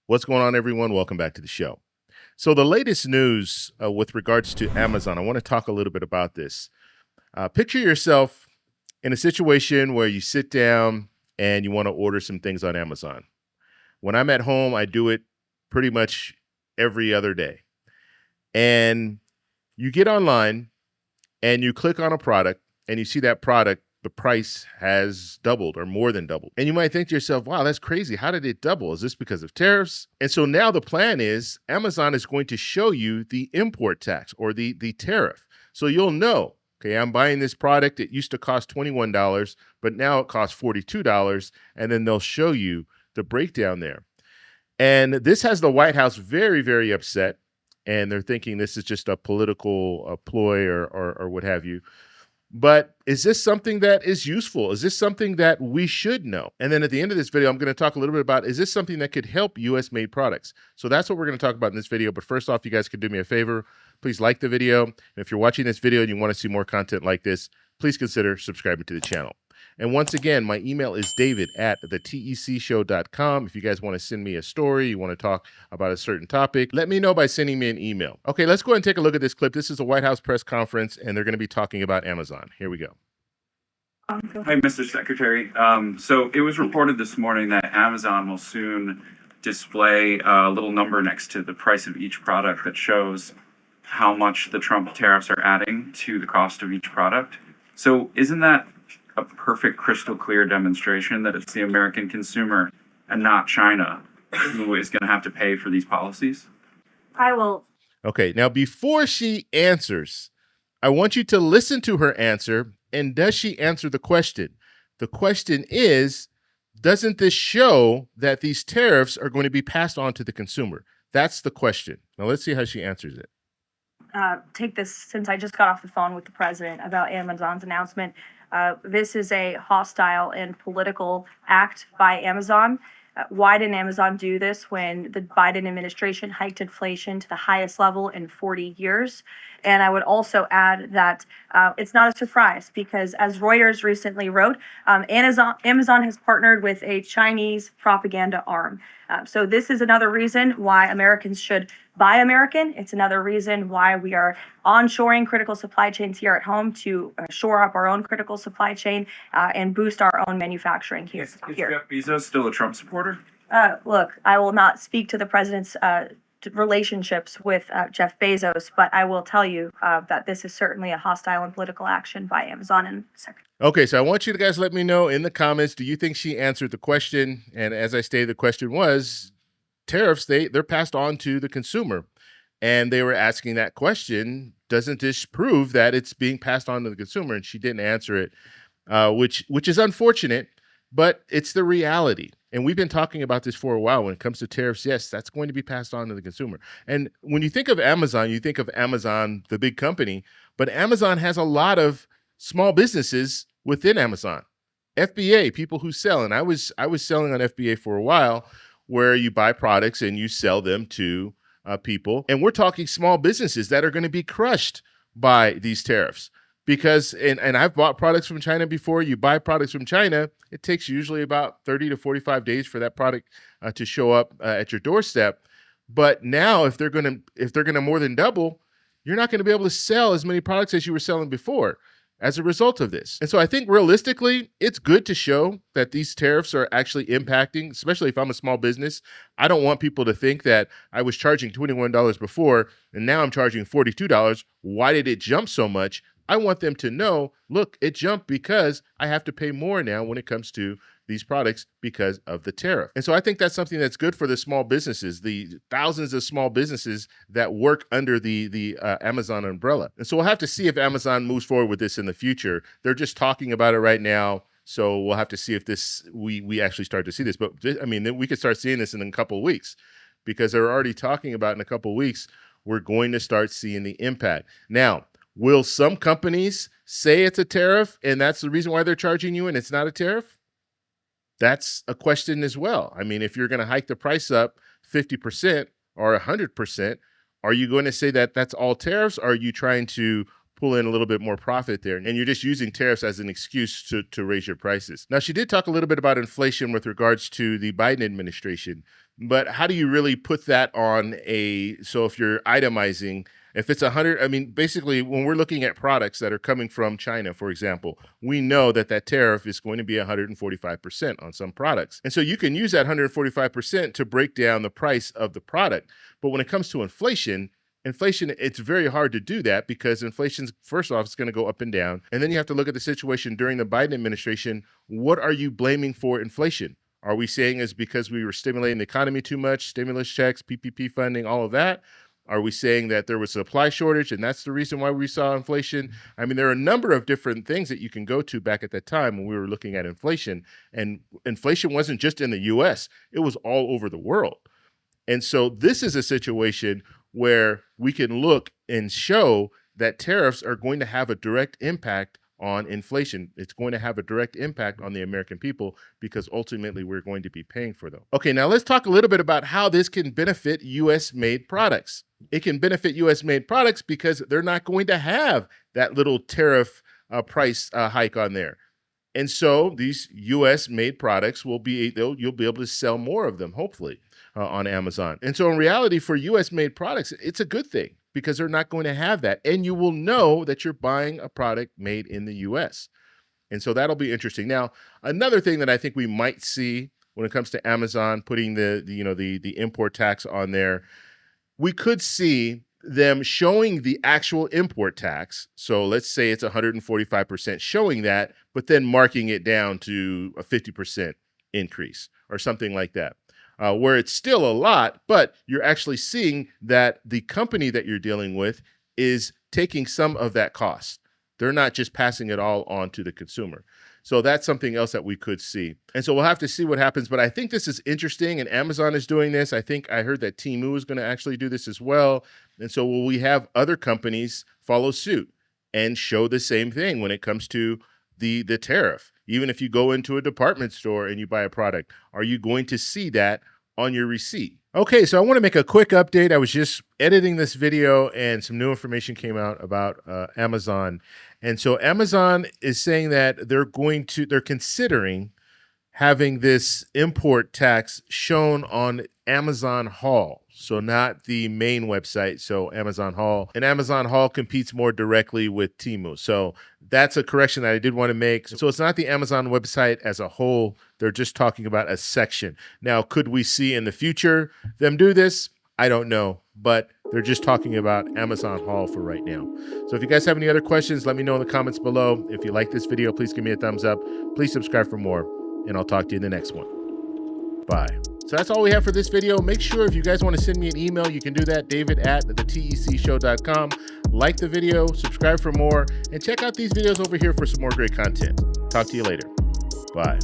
What's going on, everyone? Welcome back to the show. So, the latest news with regards to Amazon, I want to talk a little bit about this. Picture yourself in a situation where you sit down and you want to order some things on Amazon. When I'm at home, I do it pretty much every other day. And you get online and you click on a product and you see that product, the price has doubled or more than doubled. And you might think to yourself, wow, that's crazy. How did it double? Is this because of tariffs? And so now the plan is Amazon is going to show you the import tax or the tariff. So you'll know, okay, I'm buying this product. It used to cost $21, but now it costs $42. And then they'll show you the breakdown there. And this has the White House very, very upset. And they're thinking this is just a political ploy or what have you. But is this something that is useful? Is this something that we should know? And then at the end of this video, I'm going to talk a little bit about, is this something that could help U.S. made products? So that's what we're going to talk about in this video. But first off, you guys could do me a favor. Please like the video. And if you're watching this video and you want to see more content like this, please consider subscribing to the channel. And once again, my email is david@thetecshow.com. If you guys want to send me a story, you want to talk about a certain topic, let me know by sending me an email. Okay, let's go ahead and take a look at this clip. This is a White House press conference, and they're going to be talking about Amazon. Here we go. Hi, Mr. Secretary. So it was reported this morning that Amazon will soon display a little number next to the price of each product that shows how much the Trump tariffs are adding to the cost of each product. So isn't that a perfect crystal clear demonstration that it's the American consumer and not China who is going to have to pay for these policies? I will. Okay, now before she answers, I want you to listen to her answer. And does she answer the question? The question is, doesn't this show that these tariffs are going to be passed on to the consumer? That's the question. Now let's see how she answers it. Take this, since I just got off the phone with the president about Amazon's announcement. This is a hostile and political act by Amazon. Why didn't Amazon do this when the Biden administration hiked inflation to the highest level in 40 years? And I would also add that it's not a surprise because, as Reuters recently wrote, Amazon has partnered with a Chinese propaganda arm. So this is another reason why Americans should buy American. It's another reason why we are onshoring critical supply chains here at home to shore up our own critical supply chain and boost our own manufacturing here. Is Jeff Bezos still a Trump supporter? Look, I will not speak to the president's relationships with Jeff Bezos, but I will tell you that this is certainly a hostile and political action by Amazon and Secretary. Okay, so I want you to guys let me know in the comments, do you think she answered the question? And as I stated, the question was, tariffs, they're passed on to the consumer. And they were asking that question, doesn't this prove that it's being passed on to the consumer? And she didn't answer it, which is unfortunate, but it's the reality. And we've been talking about this for a while. When it comes to tariffs, yes, that's going to be passed on to the consumer. And when you think of Amazon, you think of Amazon, the big company, but Amazon has a lot of small businesses within Amazon. FBA, people who sell, and I was selling on FBA for a while, where you buy products and you sell them to people. And we're talking small businesses that are going to be crushed by these tariffs. Because, and I've bought products from China before. You buy products from China, it takes usually about 30 to 45 days for that product to show up at your doorstep. But now, if they're gonna more than double, you're not going to be able to sell as many products as you were selling before as a result of this. And so I think realistically, it's good to show that these tariffs are actually impacting, especially if I'm a small business. I don't want people to think that I was charging $21 before and now I'm charging $42. Why did it jump so much? I want them to know, look, it jumped because I have to pay more now when it comes to these products because of the tariff. And so I think that's something that's good for the small businesses, the thousands of small businesses that work under the Amazon umbrella. And so we'll have to see if Amazon moves forward with this in the future. They're just talking about it right now. So we'll have to see if we actually start to see this. But I mean, we could start seeing this in a couple of weeks because they're already talking about in a couple of weeks, we're going to start seeing the impact. Now, will some companies say it's a tariff and that's the reason why they're charging you and it's not a tariff? That's a question as well. I mean, if you're going to hike the price up 50% or 100%, are you going to say that that's all tariffs? Or are you trying to pull in a little bit more profit there? And you're just using tariffs as an excuse to raise your prices. Now, she did talk a little bit about inflation with regards to the Biden administration. but how do you really put that on so if you're itemizing, if it's 100, I mean, basically when we're looking at products that are coming from China, for example, we know that that tariff is going to be 145% on some products. And so you can use that 145% to break down the price of the product. But when it comes to inflation, it's very hard to do that because inflation's, first off, it's going to go up and down. And then you have to look at the situation during the Biden administration. What are you blaming for inflation? Are we saying it's because we were stimulating the economy too much, stimulus checks, PPP funding, all of that? Are we saying that there was a supply shortage and that's the reason why we saw inflation? I mean, there are a number of different things that you can go to back at that time when we were looking at inflation. And inflation wasn't just in the US, it was all over the world. And so this is a situation where we can look and show that tariffs are going to have a direct impact on inflation. It's going to have a direct impact on the American people because ultimately we're going to be paying for them. Okay, now let's talk a little bit about how this can benefit US-made products. It can benefit US-made products because they're not going to have that little tariff price hike on there. And so these US-made products you'll be able to sell more of them, hopefully, on Amazon. And so in reality, for US-made products, it's a good thing because they're not going to have that. And you will know that you're buying a product made in the US. And so that'll be interesting. Now, another thing that I think we might see when it comes to Amazon putting the import tax on there, we could see them showing the actual import tax. So let's say it's 145% showing that, but then marking it down to a 50% increase or something like that. Where it's still a lot, but you're actually seeing that the company that you're dealing with is taking some of that cost. They're not just passing it all on to the consumer. So that's something else that we could see. And so we'll have to see what happens, but I think this is interesting and Amazon is doing this. I heard that Temu is going to actually do this as well. And so will we have other companies follow suit and show the same thing when it comes to the tariff? Even if you go into a department store and you buy a product, are you going to see that on your receipt? Okay, so I want to make a quick update. I was just editing this video and some new information came out about Amazon. And so Amazon is saying that they're considering having this import tax shown on Amazon Haul. So not the main website, so Amazon Haul. And Amazon Haul competes more directly with Temu. So that's a correction that I did want to make. So it's not the Amazon website as a whole. They're just talking about a section. Now, could we see in the future them do this? I don't know, but they're just talking about Amazon Haul for right now. So if you guys have any other questions, let me know in the comments below. If you like this video, please give me a thumbs up. Please subscribe for more, and I'll talk to you in the next one. Bye. So that's all we have for this video. Make sure if you guys want to send me an email, you can do that, david@thetecshow.com. Like the video, subscribe for more, and check out these videos over here for some more great content. Talk to you later. Bye.